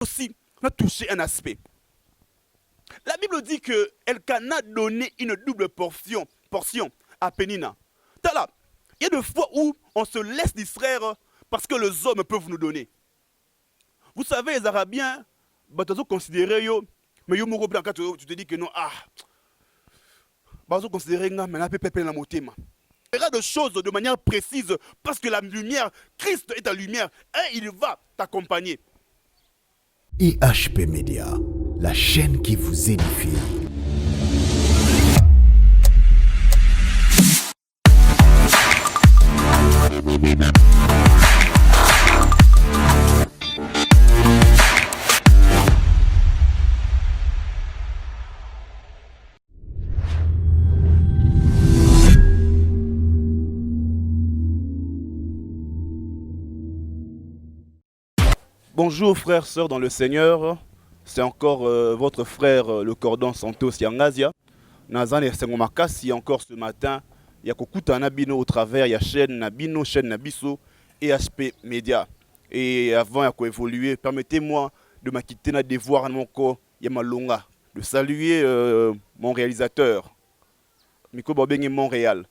aussi, on a touché un aspect. La Bible dit que Elkana a donné une double portion à Pénina. Là, il y a des fois où on se laisse distraire parce que les hommes peuvent nous donner. Vous savez, les Arabiens, ils considéré mais yo moko blanc, tu te dis que non, ils considéré que mais la pepe na motema. Il fera des choses de manière précise parce que la lumière, Christ est ta lumière et il va t'accompagner. IHP Média, la chaîne qui vous édifie. Bonjour frères, sœurs dans le Seigneur, c'est encore votre frère le cordon Santos Yangasia. Nazan et Sengomakasi encore ce matin, il y a Kokuta Nabino au travers, il y a chaîne Nabino, chaîne Nabiso et HP Média. Et avant de évoluer, permettez-moi de m'acquitter de devoir mon corps Yamalonga, de saluer mon réalisateur, Miko Bobeng Montréal,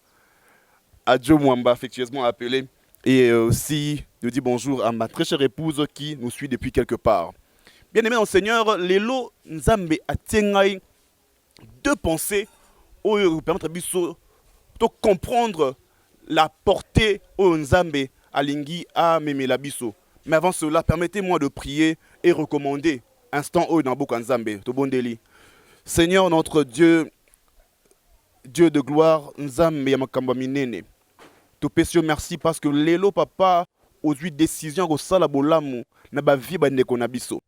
Adjo Mwamba, affectueusement appelé, et aussi de dire bonjour à ma très chère épouse qui nous suit depuis quelque part. Bien aimé dans le Seigneur, Lelo Nzambe a tengai deux pensées qui permettent de comprendre la portée au Nzambe alingi a memela biso. Mais avant cela, permettez-moi de prier et recommander instant au dans Boka Nzambe, to bondeli. Seigneur notre Dieu, Dieu de gloire, Nzambe yamakamba minene. To pesio merci parce que Lelo papa aujourd'hui décision au salabolamu na ba vie ba ndeko na biso.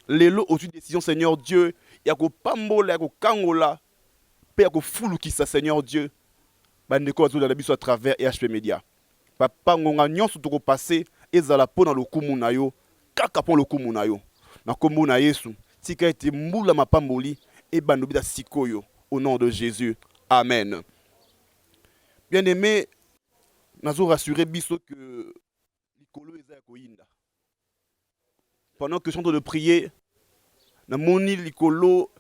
Lelo aujourd'hui décision Seigneur Dieu, ya ko pambola ya ko kangola pe ya ko fulukisa Seigneur Dieu. Ba ndeko azo na biso à travers EHP Media. Papa ngonga nyonso to ko passer ezala pona lokumu na yo, kaka pon lokumu na yo. Na kombo na Yesu, tika ete mbula mapamboli e bandobita sikoyo au nom de Jésus. Amen. Bien-aimé, nazo rassurer biso que pendant que je suis en train de prier, namoni likolo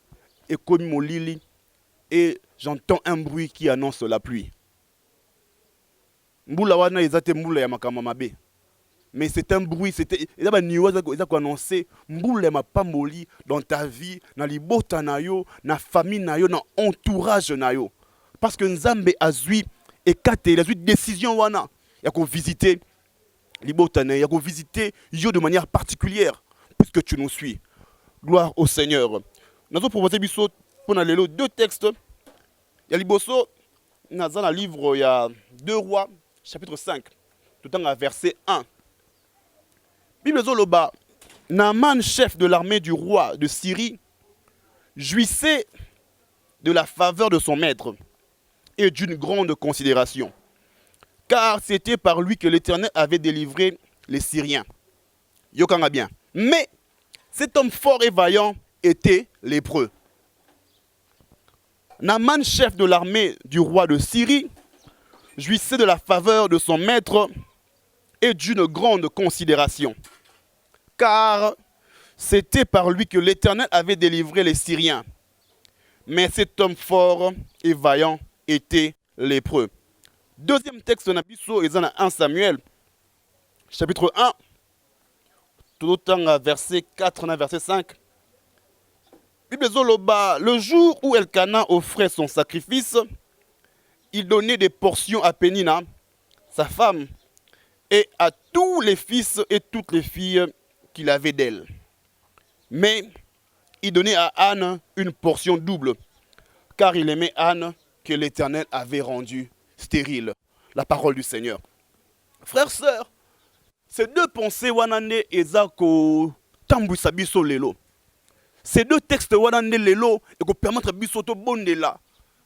et komi molili et j'entends un bruit qui annonce la pluie. Mbula wana ezate mbula ya makama mabe. Mais c'est un bruit, c'était ezaba niwa za ko annoncer mbula ya mapamboli dans ta vie, na libota na yo, na famille na yo, na entourage na yo. Parce que Nzambe azui et kate, il a eu décision wana ya ko visiter Libotane, il y a visiter yo de manière particulière, puisque tu nous suis. Gloire au Seigneur. Nous avons proposé pour nous deux textes. Il y a Liboso, dans un livre, il y a 2 Rois, chapitre 5, tout le temps verset 1. Bible Zoloba, Naaman, chef de l'armée du roi de Syrie, jouissait de la faveur de son maître et d'une grande considération. Car c'était par lui que l'Éternel avait délivré les Syriens. Yokanga bien. Mais cet homme fort et vaillant était lépreux. Naaman, chef de l'armée du roi de Syrie, jouissait de la faveur de son maître et d'une grande considération. Car c'était par lui que l'Éternel avait délivré les Syriens. Mais cet homme fort et vaillant était lépreux. Deuxième texte de Nabiso est dans 1 Samuel, chapitre 1, tout autant verset 4, verset 5. Bible Zoloba, le jour où Elkana offrait son sacrifice, il donnait des portions à Pénina, sa femme, et à tous les fils et toutes les filles qu'il avait d'elle. Mais il donnait à Anne une portion double, car il aimait Anne que l'Éternel avait rendue stérile. La parole du Seigneur. Frères, sœurs, ces deux pensées wanande ezako tambuisa biso lelo. Ces deux textes wanande lelo et ko permettre biso to bondela.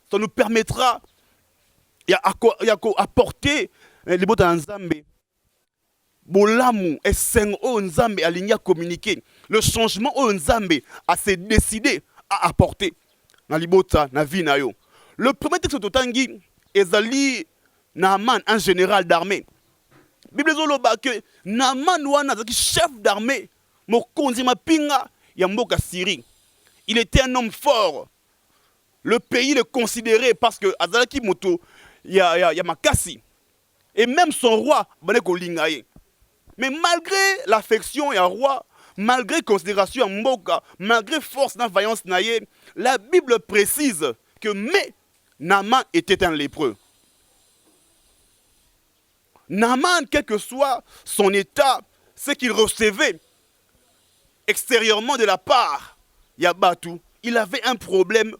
Ça nous permettra ya apporter les bottes Nzambe. Bolamu et seng o Nzambe aligné à communiquer. Le changement o Nzambe a se décidé à apporter na libota na vie na yo. Le premier texte totangi ezali Naaman, un général d'armée. Bible zoloba que Naaman wana zaki chef d'armée Mokonzi Mapinga Yamboka Syrie. Il était un homme fort. Le pays le considérait parce que Azalaki Moto Yamakasi. Et même son roi, Baneko Lingaye. Mais malgré l'affection et un roi, malgré considération à Mboka, malgré force dans vaillance naïe, la Bible précise que Naaman était un lépreux. Naaman, quel que soit son état, ce qu'il recevait extérieurement de la part Yabatou, il avait un problème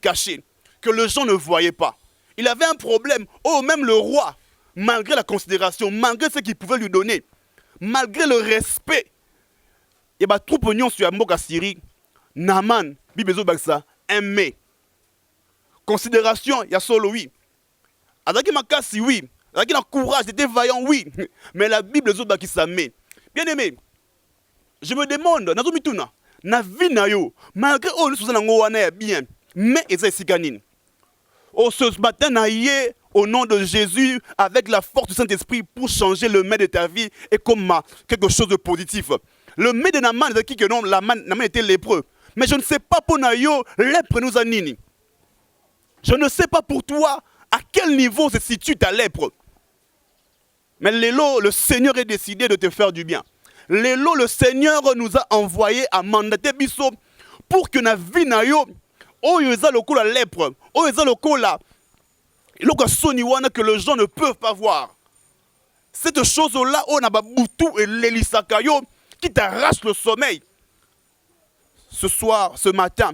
caché, que les gens ne voyaient pas. Il avait un problème, même le roi, malgré la considération, malgré ce qu'il pouvait lui donner, malgré le respect, il y a trop de sur Mboka Syrie, Naaman, Bibezo Baksa, aimé. Considération, il y a solo oui. Adaki Makasi, oui. Adaki na courage, il était vaillant, oui. Mais la Bible, les autres qui s'aiment. Bien aimé, je me demande, Nazomituna, na vie na yo, malgré nous sommes bien, mais ils sont siganines. Ce matin, au nom de Jésus, avec la force du Saint-Esprit pour changer le maître de ta vie et comme quelque chose de positif. Le maître de Naaman, c'est qui que non, Naaman était lépreux. Mais je ne sais pas pour Nayo, lèpre nous a nini. Je ne sais pas pour toi à quel niveau se situe ta lèpre. Mais Lélo, le Seigneur est décidé de te faire du bien. Lélo, le Seigneur nous a envoyé à mandater Bisso pour que na vie na yo, eza lokola lèpre, eza lokola soniwana que les gens ne peuvent pas voir. Cette chose-là, on a Baboutou et l'Elisakayo qui t'arrache le sommeil. Ce soir, ce matin,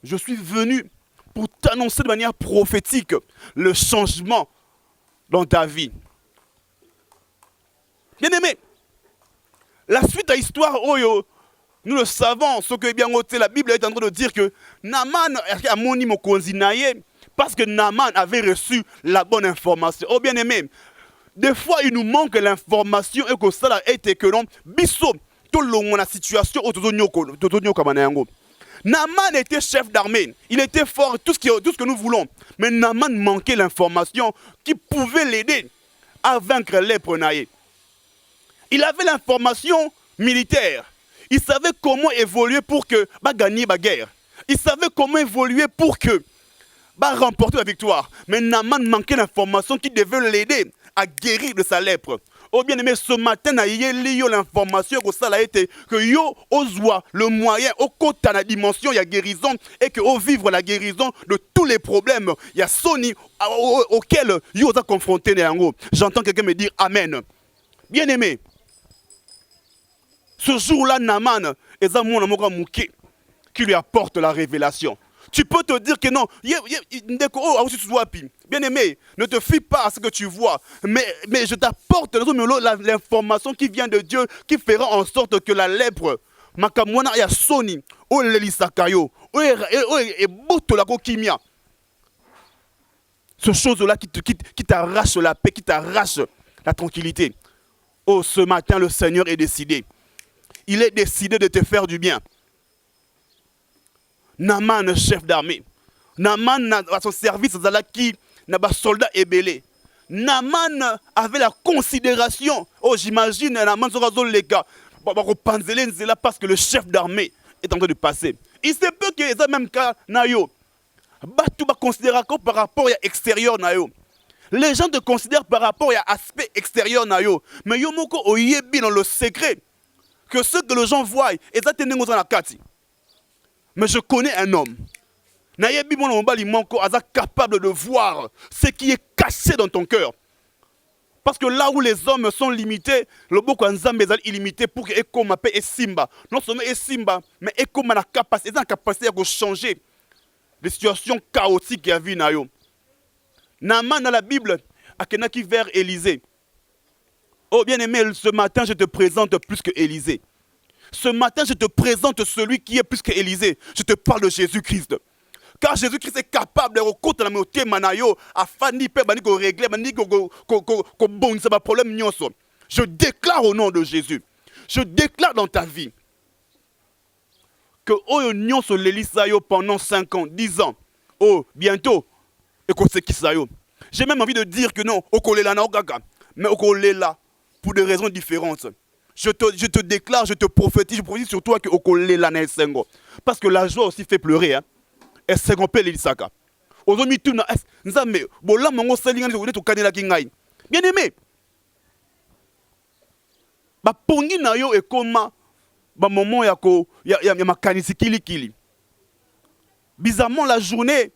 je suis venu pour t'annoncer de manière prophétique le changement dans ta vie. Bien aimé, la suite à l'histoire, nous le savons, ce que bien la Bible est en train de dire que Naaman a moni mokonzi naye parce que Naaman avait reçu la bonne information. Oh bien aimé, des fois il nous manque l'information et que ça a été que l'on biso tout le monde la situation au Naaman était chef d'armée, il était fort, tout ce que nous voulons. Mais Naaman manquait l'information qui pouvait l'aider à vaincre lèpre naye. Il avait l'information militaire. Il savait comment évoluer pour que gagner la guerre. Il savait comment évoluer pour que remporter la victoire. Mais Naaman manquait l'information qui devait l'aider à guérir de sa lèpre. Oh bien aimé, ce matin, il y a l'information que ça a été que yo oswa le moyen au côté de la dimension il y a guérison et que au vivre la guérison de tous les problèmes il y a Sony auquel yo a confronté. J'entends quelqu'un me dire amen. Bien aimé. Ce jour-là, Naaman est un monde qui lui apporte la révélation. Tu peux te dire que non, bien aimé, ne te fie pas à ce que tu vois, mais je t'apporte l'information qui vient de Dieu, qui fera en sorte que la lèpre, makamwana ya soni, o lelisakayo, et botolako kimia. Ce chose-là qui t'arrache la paix, qui t'arrache la tranquillité. Oh, ce matin, le Seigneur est décidé. Il est décidé de te faire du bien. Naaman, chef d'armée. Naaman, à son service, qui n'a pas soldat ébélé. Naaman avait la considération. Oh, j'imagine, Naaman sera dans les gars. Parce que le chef d'armée est en train de passer. Il se peut que les même cas, Nayo. Tout va considérer par rapport à l'extérieur, Nayo. Les gens te considèrent par rapport à l'aspect extérieur, Nayo. Mais Yomoko Oyebi dans le secret. Que ce que les gens voient, mais je connais un homme. Nayebi mon manko capable de voir ce qui est caché dans ton cœur. Parce que là où les hommes sont limités, le boko nzambe est illimité pour que Ekoma et Simba. Non seulement Simba, mais Ekoma a la capacité de changer les situations chaotiques qu'il y a vu nayo. Naaman dans la Bible, a Kenaki vers Élysée. Oh bien-aimé, ce matin, je te présente plus que Élysée. Ce matin, je te présente celui qui est plus que Élysée. Je te parle de Jésus-Christ. Car Jésus-Christ est capable de recoudre la moté manayo afin de régler le problème. Je déclare au nom de Jésus. Je déclare dans ta vie que oyo nyonso lelisa yo pendant 5 ans, 10 ans. Oh, bientôt. J'ai même envie de dire que non, okolela na okaka, mais okolela pour des raisons différentes. je te déclare, je te prophétise sur toi que okolela na esengo. Parce que la joie aussi fait pleurer. Hein. Esengo pe lelisaka. Ozomi tuna nzambe bola mango salinga ni to kanela kingai. Bien aimé. Ba pongi na yo ekoma ba moment ya makanisi kili. Bizarrement la journée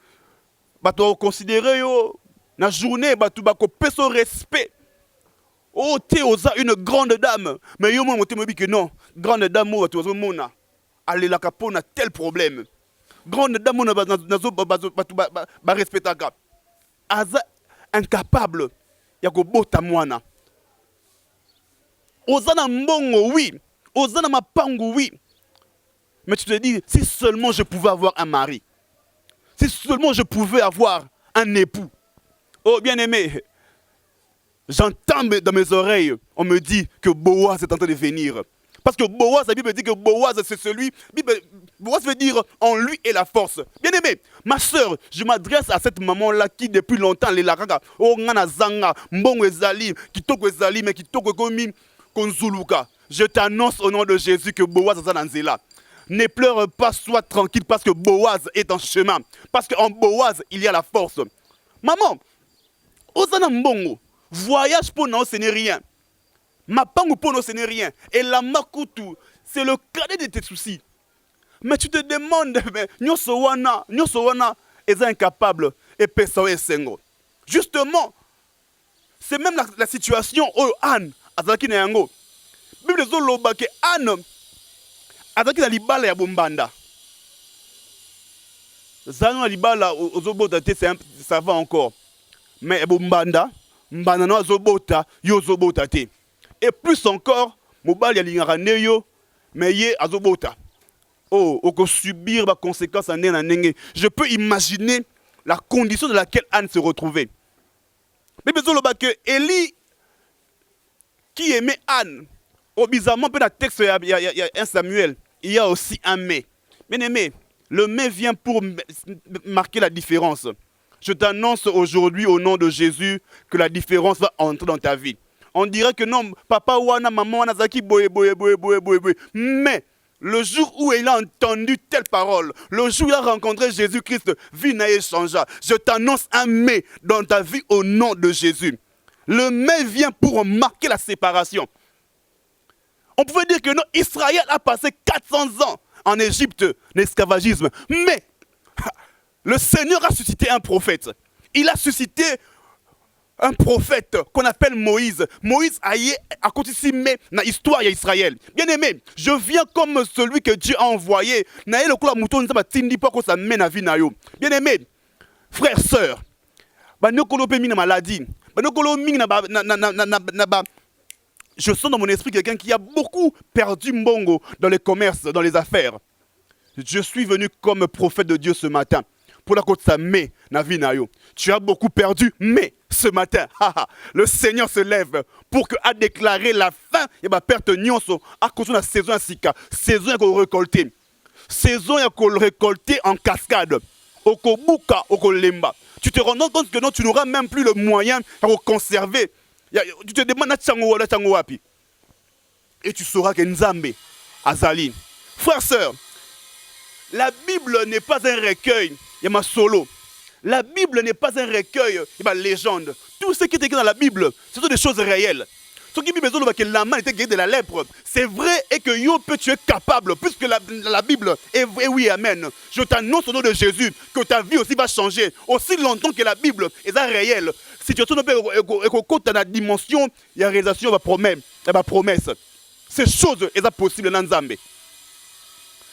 ba to considérer yo na journée ba tu ba ko peso respect. Oh, tu es une grande dame. Mais yo, moi, je me dis que non. Grande dame, tu es mona. Allez, la capone a tel problème. Grande dame, respect ta cap. Aza incapable. Yako bota mwana. Ozana mbongo, oui. Ozana mapango, oui. Mais tu te dis, si seulement je pouvais avoir un mari. Si seulement je pouvais avoir un époux. Oh, bien aimé. J'entends dans mes oreilles, on me dit que Boaz est en train de venir. Parce que Boaz, la Bible dit que Boaz, c'est celui... Boaz veut dire en lui est la force. Bien aimé, ma soeur, je m'adresse à cette maman-là qui depuis longtemps, les laraga, oh ngana zanga, mbongo ezali, kitoko ezali, mais kitoko komi konzuluka. Je t'annonce au nom de Jésus que Boaz est en Zéla. Ne pleure pas, sois tranquille parce que Boaz est en chemin. Parce qu'en Boaz, il y a la force. Maman, ozana mbongo. Voyage pour nous, ce n'est rien. Ma pangue pour nous, ce n'est rien. Et la makutu, c'est le cadet de tes soucis. Mais tu te demandes, mais nyosowana est incapable et pesa esengo. Justement, c'est même la situation où Anne, azaki na yango. Bible zoloba ke Anne, azaki na libala ya bombanda. Zano na libala ozobota te, ça va encore. Mais bombanda, mbanano azobota yo zobota te. Et plus encore mobali ya lingaka neyo mais ye azobota. Oh, oko subir ba conséquences en na nenge. Je peux imaginer la condition dans laquelle Anne se retrouvait. Mais besoin que Élie qui aimait Anne, au bizarrement peu dans le texte il y a un Samuel, il y a aussi un mais. Bien aimé, le mais vient pour marquer la différence. Je t'annonce aujourd'hui au nom de Jésus que la différence va entrer dans ta vie. On dirait que non, papa wana, maman wana zaki boye. Mais le jour où il a entendu telle parole, le jour où il a rencontré Jésus-Christ, vie n'a changé. Je t'annonce un mais dans ta vie au nom de Jésus. Le mais vient pour marquer la séparation. On pouvait dire que non, Israël a passé 400 ans en Égypte, l'esclavagisme. Mais le Seigneur a suscité un prophète. Il a suscité un prophète qu'on appelle Moïse. Moïse a continué dans l'histoire d'Israël. Bien aimé, je viens comme celui que Dieu a envoyé. Bien aimé, frères, sœurs, je sens dans mon esprit quelqu'un qui a beaucoup perdu mbongo dans les commerces, dans les affaires. Je suis venu comme prophète de Dieu ce matin. Pour la côte, ça met na vie na yo. Tu as beaucoup perdu, mais ce matin, le Seigneur se lève pour que a déclaré la fin et ma perte nyonso à cause de la saison sika, saison qu'on récolter, saison qu'on récolter en cascade, okobuka okolemba. Tu te rends compte que non, tu n'auras même plus le moyen de conserver. Tu te demandes na wapi. Et tu sauras que Nzambe azali. Frères, sœurs, la Bible n'est pas un recueil. Il y a ma solo. La Bible n'est pas un recueil, il y a ma légende. Tout ce qui est écrit dans la Bible, ce sont des choses réelles. Ce qui est besoin de que la main était guérie de la lèpre, c'est vrai et que tu es capable, puisque la Bible est oui, amen. Je t'annonce au nom de Jésus que ta vie aussi va changer. Aussi longtemps que la Bible est réelle. Si tu es dans la dimension, il y a réalisation, il y a promesse. Ces choses sont possibles dans Nzambe.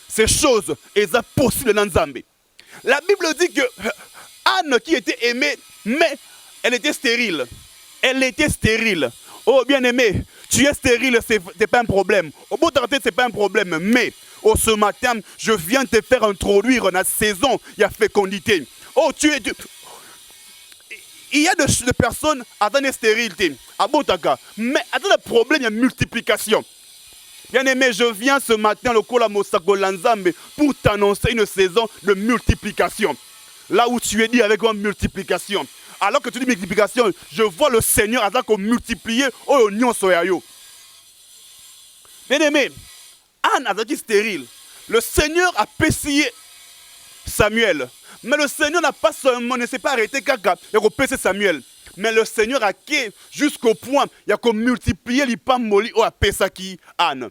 Ces choses sont possibles dans Nzambe. La Bible dit que Anne qui était aimée, mais elle était stérile. Elle était stérile. Oh bien-aimé, tu es stérile, ce n'est pas un problème. Au bout de la tête, ce n'est pas un problème. Mais ce matin, je viens te faire introduire dans la saison, il y a fécondité. Oh, il y a des personnes à la stérilité, à Botaka. Mais à le problème, il y a multiplication. Bien-aimé, je viens ce matin le Kola Mosako Lanzambe pour t'annoncer une saison de multiplication. Là où tu es dit avec une multiplication. Alors que tu dis multiplication, je vois le Seigneur à multiplier au Nyon Soyayo. Bien aimé, Anne a été stérile. Le Seigneur a pessillé Samuel. Mais le Seigneur n'a pas seulement, ne s'est pas arrêté caca, il a pessé Samuel. Mais le Seigneur a quitté jusqu'au point, il a multiplié les pamoli au Pesaki Anne.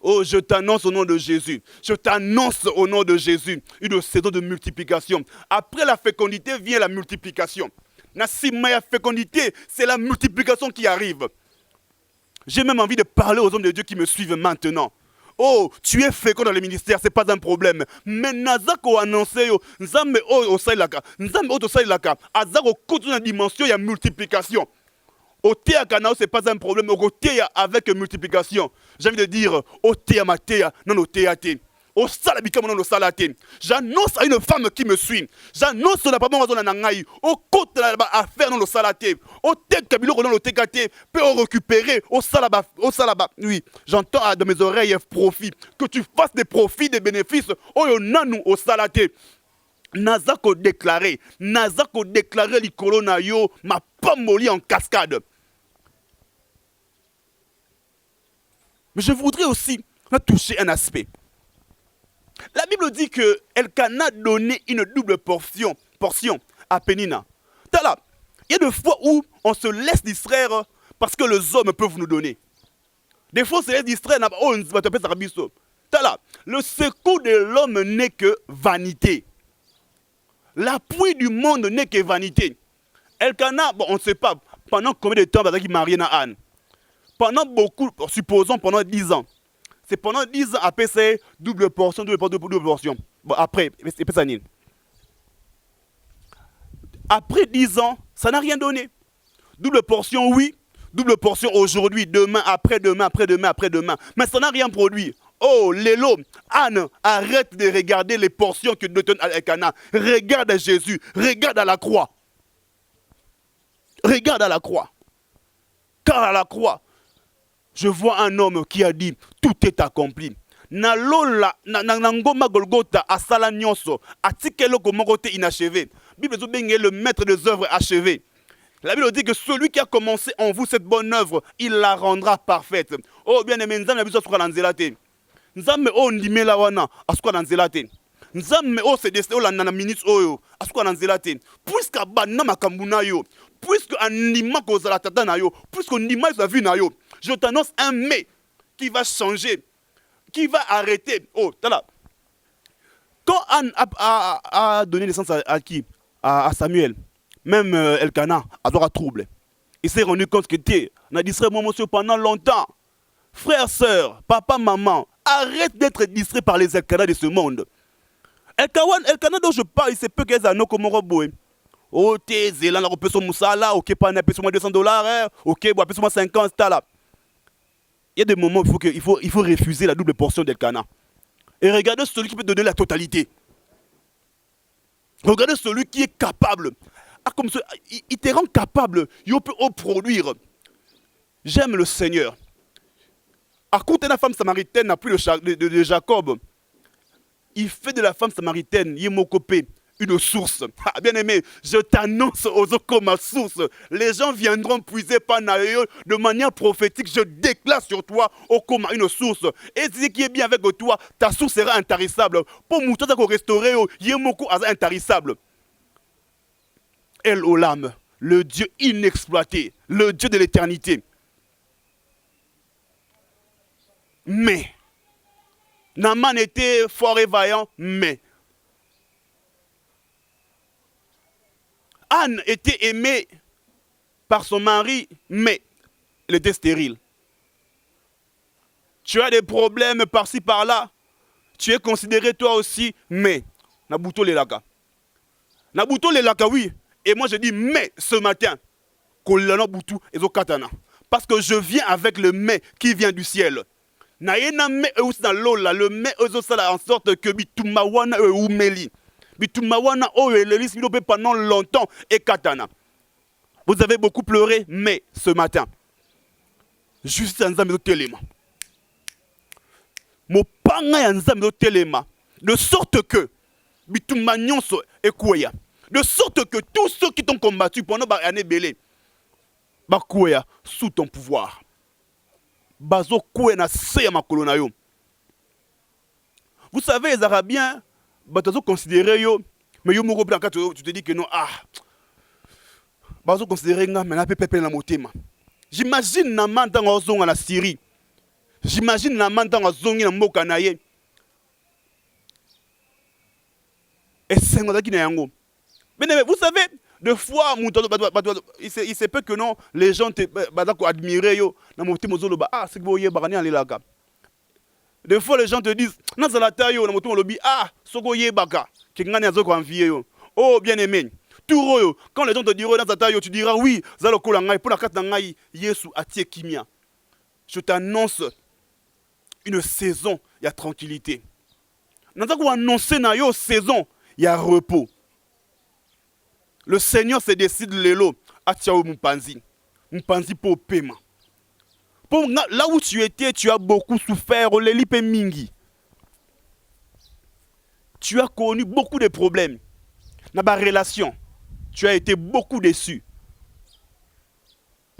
Oh, je t'annonce au nom de Jésus. Je t'annonce au nom de Jésus une saison de multiplication. Après la fécondité vient la multiplication. La fécondité, c'est la multiplication qui arrive. J'ai même envie de parler aux hommes de Dieu qui me suivent maintenant. Oh, tu es fécond dans le ministère, ce n'est pas un problème. Mais Nazako a annoncé, Nzambe o sailaka, Nzambe o sailaka, Azako continue une dimension, il y a multiplication. Au théa canao, ce n'est pas un problème, au théa avec multiplication. J'ai envie de dire, au théa matéa, non au théaté. Au salabika, non au salaté. J'annonce à une femme qui me suit. J'annonce à la papa dans nangaï. Au côté à faire non au salaté. Au théa kabilo non au thékaté. Peut récupérer au salaba. Oui, j'entends de mes oreilles profit. Que tu fasses des profits, des bénéfices. Au nanou au salaté. Nazako déclaré les colonna yo m'a pas molli en cascade. Mais je voudrais aussi toucher un aspect. La Bible dit que Elkana donnait une double portion à Pénina. Il y a des fois où on se laisse distraire parce que les hommes peuvent nous donner. Des fois on se laisse distraire. Le secours de l'homme n'est que vanité. L'appui du monde n'est que vanité. Elkana, bon, on ne sait pas pendant combien de temps il marié à Anne. Pendant beaucoup, supposons pendant 10 ans. C'est pendant 10 ans après c'est double portion. Bon, après, c'est pas ça. Après 10 ans, ça n'a rien donné. Double portion, oui. Double portion aujourd'hui, demain, après-demain. Mais ça n'a rien produit. Oh, Lélo, Anne, arrête de regarder les portions que donne Elkana. Regarde à Jésus, regarde à la croix. Regarde à la croix. Car à la croix, je vois un homme qui a dit, tout est accompli. Na lola, na ngoma Golgotha, asala nyonso, atikelo komokote inachevé. Bible dit le maître des œuvres achevé. La Bible dit que celui qui a commencé en vous cette bonne œuvre, il la rendra parfaite. Oh bien aimé, nzambe biso suka lanzela te. Nzambe o ndimela wana asuka lanzela te. Nzambe o se destino la nana ministre oyo asuka lanzela te. Puisque bana makambu na yo, puisque anima kozala tata na yo, puisque ndima sa vie na yo, je t'annonce un mais qui va changer, qui va arrêter. Oh, tala. Quand Anne a donné naissance à qui? À Samuel. Même Elkana a droit à trouble. Il s'est rendu compte que tu as distrait mon monsieur pendant longtemps. Frères, sœurs, papa, maman, arrête d'être distrait par les Elkana de ce monde. Elkana dont je parle, il sait peu qu'elles ont comme robot. Oh, t'es zélan, la repère son moussala, ok, pas un peu sur moi $200, ok, bon, sur moi 50, là. Il y a des moments où il faut refuser la double portion d'Elkana. Et regardez celui qui peut donner la totalité. Regardez celui qui est capable. Ah, comme ça, il te rend capable. Il peut produire. J'aime le Seigneur. À côté de la femme samaritaine, n'a plus de Jacob. Il fait de la femme samaritaine, Yemokopé, une source. Ah, bien aimé, je t'annonce aux autres comme ma source. Les gens viendront puiser par Naël de manière prophétique. Je déclare sur toi au comme une source. Et ce qui est bien avec toi, ta source sera intarissable. Pour mouton restaurer, Yemoko intarissable. El Olam, le Dieu inexploité, le Dieu de l'éternité. Mais, Naaman était fort et vaillant, mais Anne était aimée par son mari, mais elle était stérile. Tu as des problèmes par-ci, par-là, tu es considéré toi aussi, mais Nabuto Lelaka. Nabuto Lelaka, oui. Et moi je dis, mais ce matin, parce que je viens avec le mais qui vient du ciel. Le mais en sorte que bitumawana umeli. Bitumawana oelelis pendant longtemps et katana. Vous avez beaucoup pleuré, mais ce matin, juste un zamido telema. Mopanga ya nzamido telema. De sorte que bitumanyonso ekweya. De sorte que tous ceux qui t'ont combattu pendant l'année belée, bakouya sous ton pouvoir. bazo koué na se ya makolo na yo. Vous savez, les Arabiens, bazo considérer yo, mais yo moko blanc, tu te dis que non, bazo considérer nga, mais na pepe na motema. J'imagine na man dans ozonga na Syrie. J'imagine na man dans ozongi na mboka na ye. Et c'est un qui n'a yango. Mais vous savez, des fois, il se peut que non, les gens te admirent yo. C'est que vous barani en laka. Des fois, les gens te disent, non, c'est la taille yo, na moto lobi soko ye baka. Kengani azoko envier yo. Oh, bien aimé. Tout yo. Quand les gens te diront dans ta taille, tu diras oui, zalo kolangai pour la carte ngai Yesu atie kimia. Je t'annonce une saison, il y a tranquillité. Nanda ko annoncer na yo saison. Il y a repos. Le Seigneur se décide l'élo à Tiao Mpanzi. Mpanzi pour paiement. Là où tu étais, tu as beaucoup souffert. Mingi. Tu as connu beaucoup de problèmes. Dans ta relation, tu as été beaucoup déçu.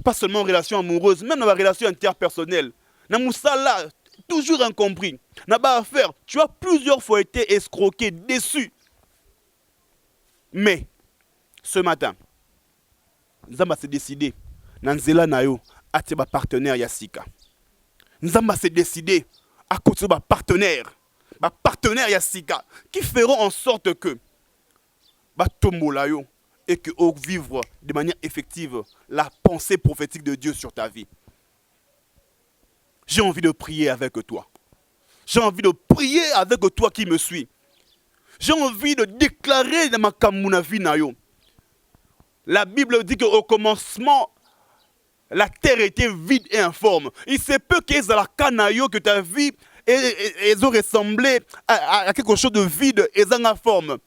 Pas seulement en relation amoureuse, même dans la relation interpersonnelle. Dans Moussala, toujours incompris. Dans ta affaire, tu as plusieurs fois été escroqué, déçu. Mais, ce matin, Nzamba s'est décidé, Nanzela Nayo, à tes partenaires Yassika. Nzamba s'est décidé, à côté de partenaire Yassika, qui feront en sorte que, Tomolayo, et que vivre de manière effective la pensée prophétique de Dieu sur ta vie. J'ai envie de prier avec toi. J'ai envie de prier avec toi qui me suis. J'ai envie de déclarer dans ma kamuna vie na yo. La Bible dit qu'au commencement, la terre était vide et informe. Il se peut qu'il y ait la canaille que ta vie elles ont ressemblé à quelque chose de vide et en forme.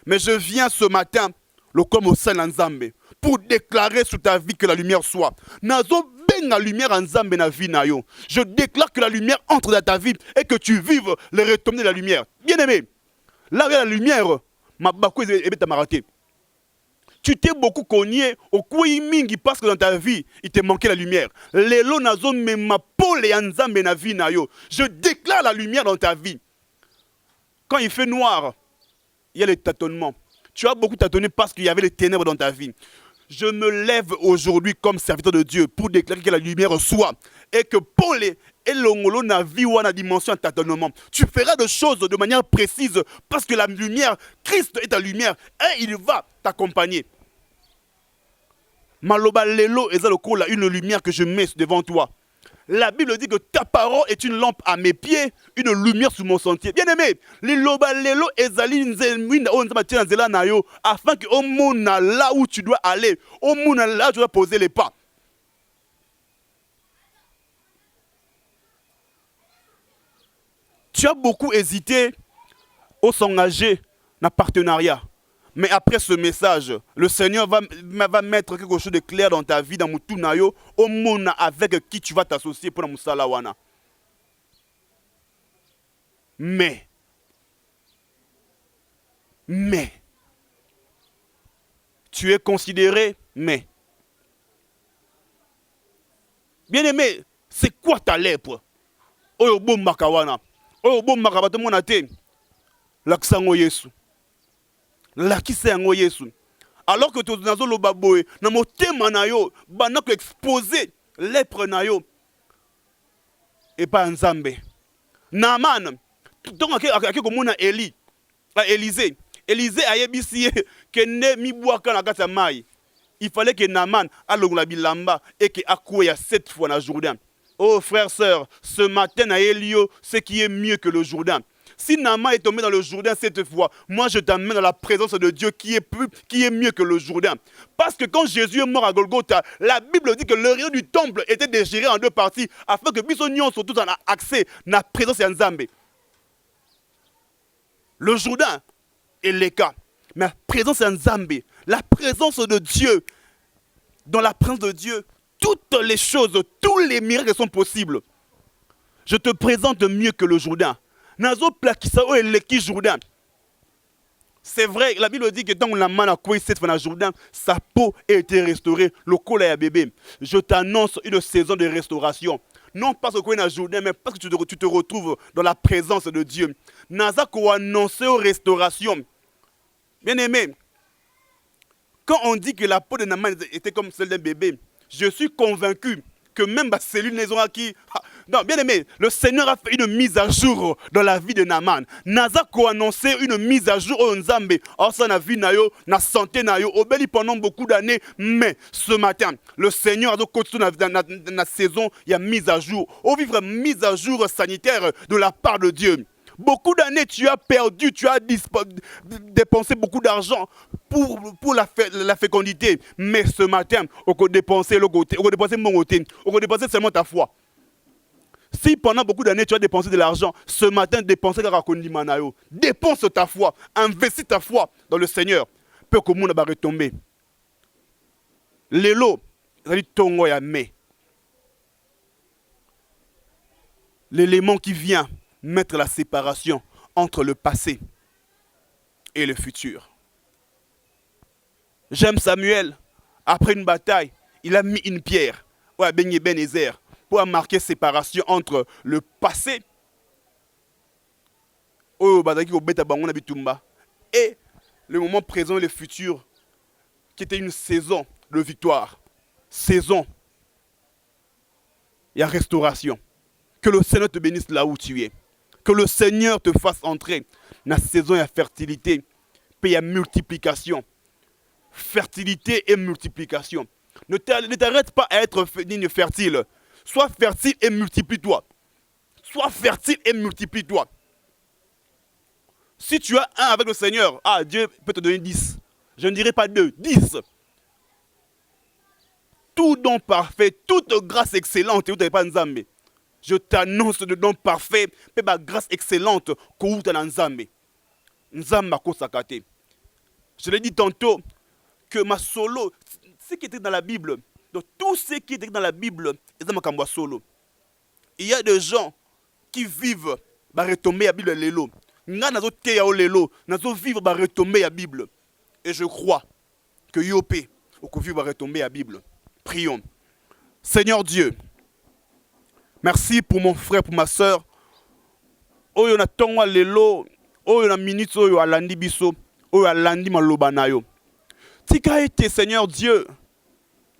Mais je viens ce matin, le comme au sein d'Anzambe, pour déclarer sur ta vie que la lumière soit. Nazo ben la lumière en Nzambe na vie na yo. Je déclare que la lumière entre dans ta vie et que tu vives les retombées de la lumière. Bien aimé. Là où il y a la lumière, tu t'es beaucoup cogné au mingi parce que dans ta vie, il te manquait la lumière. Je déclare la lumière dans ta vie. Quand il fait noir, il y a les tâtonnements. Tu as beaucoup tâtonné parce qu'il y avait les ténèbres dans ta vie. Je me lève aujourd'hui comme serviteur de Dieu pour déclarer que la lumière soit. Et que pour les elongolo na vie ou na dimension tâtonnement, tu feras des choses de manière précise parce que la lumière, Christ est ta lumière et il va t'accompagner. Maloba lelo ezaloko une lumière que je mets devant toi. La Bible dit que ta parole est une lampe à mes pieds, une lumière sur mon sentier. Bien aimé, afin que au monde là où tu dois aller, au monde là où tu dois poser les pas. Tu as beaucoup hésité au s'engager dans le partenariat. Mais après ce message, le Seigneur va mettre quelque chose de clair dans ta vie, dans mon tunayo, au monde avec qui tu vas t'associer pour la Moussalawana. Mais, tu es considéré, mais. Bien aimé, c'est quoi ta lèpre? Oyo bom makawana. Oyo bom makabate monate. Laksango Yesu. Lakisa yango Yesu. Alors que tu es dans le baboé, na motema na yo, banako exposer lèpre na yo. Et pas Nzambe. Naaman. Donc ake komona Eli. Élisée. Élisée a yebisi que ne mi boaka na kata mai. Il fallait que Naaman alongola bilamba et que akouya 7 fois dans Jourdain. Oh frères, sœurs, ce matin à Elio, ce qui est mieux que le Jourdain. Si Naaman est tombé dans le Jourdain cette fois, moi je t'amène dans la présence de Dieu qui est mieux que le Jourdain. Parce que quand Jésus est mort à Golgotha, la Bible dit que le rideau du temple était déchiré en 2 parties afin que Bissonion soit tous en accès dans la présence de Nzambe. Le Jourdain est le cas. Mais la présence de Nzambe, la présence de Dieu, dans la présence de Dieu, toutes les choses, tous les miracles sont possibles. Je te présente mieux que le Jourdain. Nazo plakisa o eleki Jourdain. C'est vrai, la Bible dit que tant la main a coué cette fois dans Jourdain, sa peau a été restaurée, le col est bébé. Je t'annonce une saison de restauration. non parce que tu es journée, mais parce que tu te retrouves dans la présence de Dieu. Naza ko annoncer aux restaurations. Bien aimé, quand on dit que la peau de Naaman était comme celle d'un bébé, je suis convaincu que même la cellule maison qui... Non, bien aimé, le Seigneur a fait une mise à jour dans la vie de Naaman. Naza ko annoncé une mise à jour au Nzambe. Or ça na vie na yo, na santé na yo, obéli pendant beaucoup d'années. Mais ce matin, le Seigneur a continué dans la saison, il y a mise à jour. Au vivre mise à jour sanitaire de la part de Dieu. Beaucoup d'années, tu as perdu, tu as dépensé beaucoup d'argent pour la fécondité. Mais ce matin, on va dépenser le côté, on va dépenser mon côté, on va dépenser seulement ta foi. Si pendant beaucoup d'années, tu as dépensé de l'argent, ce matin, dépenser la rakondimanayo. Dépense ta foi, investis ta foi dans le Seigneur. Peu que le monde va retomber. L'élo, c'est tongo ya me. L'élément qui vient mettre la séparation entre le passé et le futur. J'aime Samuel. Après une bataille, il a mis une pierre. Ouais, Ben Ebenezer. Pour marquer séparation entre le passé et le moment présent et le futur, qui était une saison de victoire, saison, il y a restauration. Que le Seigneur te bénisse là où tu es. Que le Seigneur te fasse entrer dans la saison et la fertilité, puis il y a multiplication. Fertilité et multiplication. Ne t'arrête pas à être fertile. Sois fertile et multiplie-toi. Sois fertile et multiplie-toi. Si tu as un avec le Seigneur, Dieu peut te donner 10. Je ne dirai pas 2, 10. Tout don parfait, toute grâce excellente, je t'annonce le don parfait, la grâce excellente que tu as dans Nzambe. Nzambe sakate. Je l'ai dit tantôt que ma solo, ce qui était dans la Bible, donc tout ce qui est dans la Bible, solo. Il y a des gens qui vivent retomber la Bible lelo. Nga nazo teya o lelo, nazo vivre retomber la Bible. Et je crois que yopé ou vivre retomber la Bible. Prions. Seigneur Dieu, merci pour mon frère, pour ma soeur. Oyo na tongwa lelo, oyo na minute oyo alandi biso, oyo alandi maloba na yo. Tika ete Seigneur Dieu,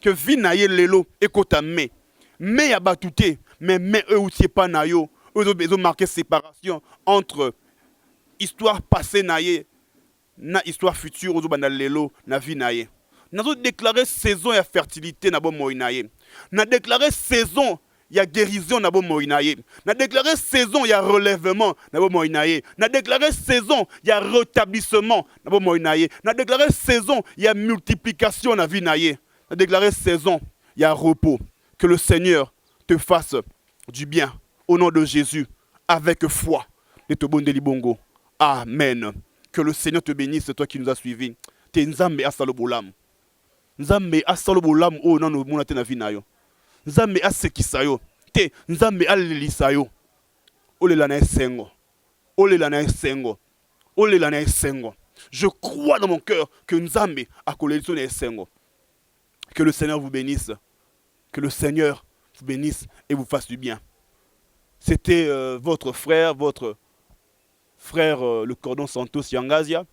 que vi na ye lelo ekota me ya batute mais eux outie pas na yo eux ont marqué séparation entre histoire passée na ye na histoire future ozo banda lelo na vi na ye. Nazo déclarer saison ya fertilité na bo moi na ye. Na déclarer saison ya guérison na bo moi na ye. Na déclarer saison ya relèvement na bo moi na ye. Na déclarer saison ya rétablissement na bo moi na ye. Na déclarer saison ya multiplication na vi na ye. Na déclarer saison ya repos. Que le Seigneur te fasse du bien au nom de Jésus avec foi. De te bonde libongo. Amen. Que le Seigneur te bénisse, toi qui nous as suivis. Te nzambe asalo bolam. Nzambe asalo bolam o nanu munate na vina yo. Nzambe asekisa yo. Te nzambe alelisa yo. Olela na esengo. Olela na esengo. Olela na esengo. Je crois dans mon cœur que nzambe akoleliso na esengo. Que le Seigneur vous bénisse. Que le Seigneur vous bénisse et vous fasse du bien. C'était votre frère, le Cordon Santos Yangasia.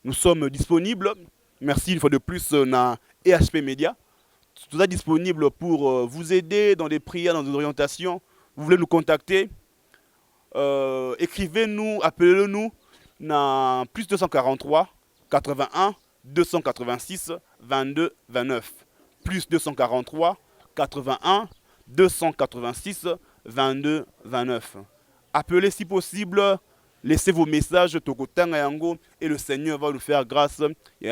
Nous sommes disponibles. Merci une fois de plus na EHP Media. Tout ça disponible pour vous aider dans des prières, dans des orientations. Vous voulez nous contacter, écrivez-nous, appelez-nous na plus 243 81 286 22 29. Plus 243 81 286 22 29. Appelez si possible, laissez vos messages Tokotanga Yango et le Seigneur va nous faire grâce et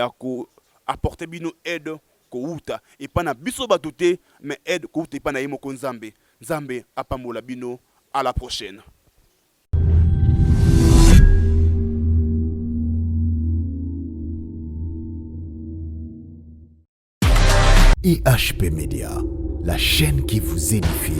apporter bino aide kouta et pas na biso batoute mais aide kouta et pas na yemoko nzambe. Nzambe apamola bino, à la prochaine. IHP Media, la chaîne qui vous édifie.